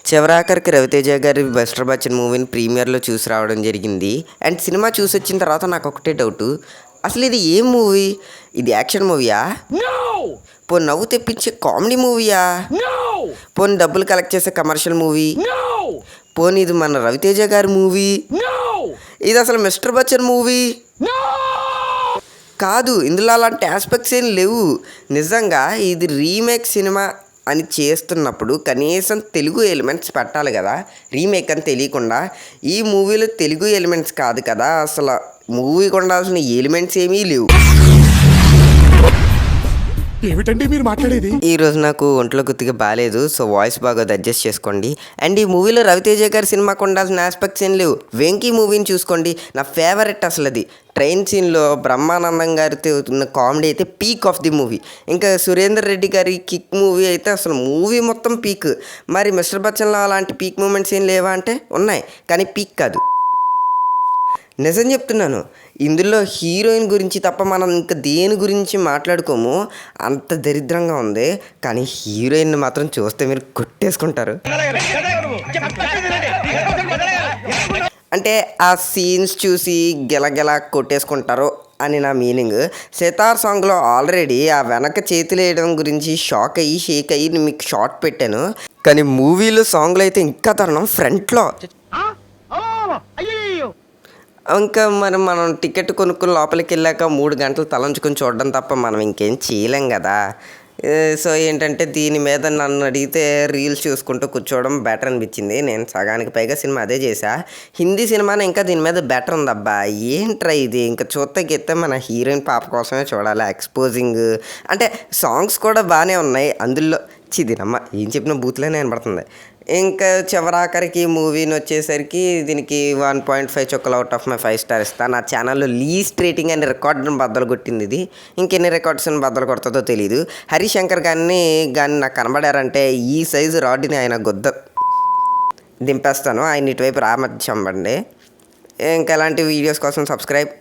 చివరాఖరికి రవితేజ గారి మిస్టర్ బచ్చన్ మూవీని ప్రీమియర్లో చూసి రావడం జరిగింది. అండ్ సినిమా చూసి వచ్చిన తర్వాత నాకు ఒకటే డౌటు, అసలు ఇది ఏం మూవీ? ఇది యాక్షన్ మూవీయా? పోనీ నవ్వు తెప్పించే కామెడీ మూవీయా? పోనీ డబ్బులు కలెక్ట్ చేసే కమర్షియల్ మూవీ? పోనీ ఇది మన రవితేజ గారి మూవీ? ఇది అసలు మిస్టర్ బచ్చన్ మూవీ కాదు. ఇందులో అలాంటి ఆస్పెక్ట్స్ ఏం లేవు. నిజంగా ఇది రీమేక్ సినిమా అని చేస్తున్నప్పుడు కనీసం తెలుగు ఎలిమెంట్స్ పెట్టాలి కదా. రీమేక్ అని తెలియకుండా ఈ మూవీలో తెలుగు ఎలిమెంట్స్ కాదు కదా, అసలు మూవీకి ఉండాల్సిన ఎలిమెంట్స్ ఏమీ లేవు. ఏమిటండి మీరు మాట్లాడేది? ఈరోజు నాకు ఒంట్లో కొద్దిగా బాగాలేదు, సో వాయిస్ బాగా అడ్జస్ట్ చేసుకోండి. అండ్ ఈ మూవీలో రవితేజ గారి సినిమాకు ఉండాల్సిన ఆస్పెక్ట్స్ ఏం లేవు. వెంకీ మూవీని చూసుకోండి, నా ఫేవరెట్ అసలు అది. ట్రైన్ సీన్లో బ్రహ్మానందం గారితో ఉన్న కామెడీ అయితే పీక్ ఆఫ్ ది మూవీ. ఇంకా సురేందర్ రెడ్డి గారి కిక్ మూవీ అయితే అసలు మూవీ మొత్తం పీక్. మరి మిస్టర్ బచ్చన్లో అలాంటి పీక్ మూమెంట్స్ ఏం లేవా అంటే ఉన్నాయి, కానీ పీక్ కాదు. నిజం చెప్తున్నాను, ఇందులో హీరోయిన్ గురించి తప్ప మనం ఇంకా దేని గురించి మాట్లాడుకోము, అంత దరిద్రంగా ఉంది. కానీ హీరోయిన్ మాత్రం చూస్తే మీరు కొట్టేసుకుంటారు. అంటే ఆ సీన్స్ చూసి గెలగెల కొట్టేసుకుంటారు అని నా మీనింగ్. సితార్ సాంగ్లో ఆల్రెడీ ఆ వెనక చేతులు వేయడం గురించి షాక్ అయ్యి షేక్ అయ్యి మీకు షార్ట్ పెట్టాను. కానీ మూవీలో సాంగ్లో అయితే ఇంకా దారుణం, ఫ్రంట్లో. ఇంకా మనం టికెట్ కొనుక్కుని లోపలికి వెళ్ళాక 3 గంటలు తలంచుకొని చూడడం తప్ప మనం ఇంకేం చేయలేం కదా. సో ఏంటంటే దీని మీద నన్ను అడిగితే రీల్స్ చూసుకుంటూ కూర్చోవడం బెటర్ అనిపించింది. నేను సగానికి పైగా సినిమా అదే చేశా. హిందీ సినిమానే ఇంకా దీని మీద బెటర్ ఉందబ్బా. ఏంట్రా ఇది, ఇంకా చూస్తే గెత్తే మన హీరోయిన్ పాప కోసమే చూడాలి. ఎక్స్పోజింగ్ అంటే సాంగ్స్ కూడా బాగానే ఉన్నాయి అందులో. చిదినమ్మ ఏం చెప్పినా బూత్లోనే వినపడుతుంది. ఇంకా చివరాఖరికి మూవీని వచ్చేసరికి దీనికి 1.5 చుక్కలు అవుట్ ఆఫ్ మై 5 స్టార్ ఇస్తాను. నా ఛానల్లో లీస్ట్ రేటింగ్ అని రికార్డును బద్దలు కొట్టింది ఇది. ఇంకెన్ని రికార్డ్స్ని బద్దలు కొడుతుందో తెలీదు. హరిశంకర్ కానీ నాకు కనబడారంటే ఈ సైజు రాడ్ని ఆయన గొద్ద దింపేస్తాను. ఆయన ఇటువైపు రామచ్చంబండి. ఇంకా ఎలాంటి వీడియోస్ కోసం సబ్స్క్రైబ్.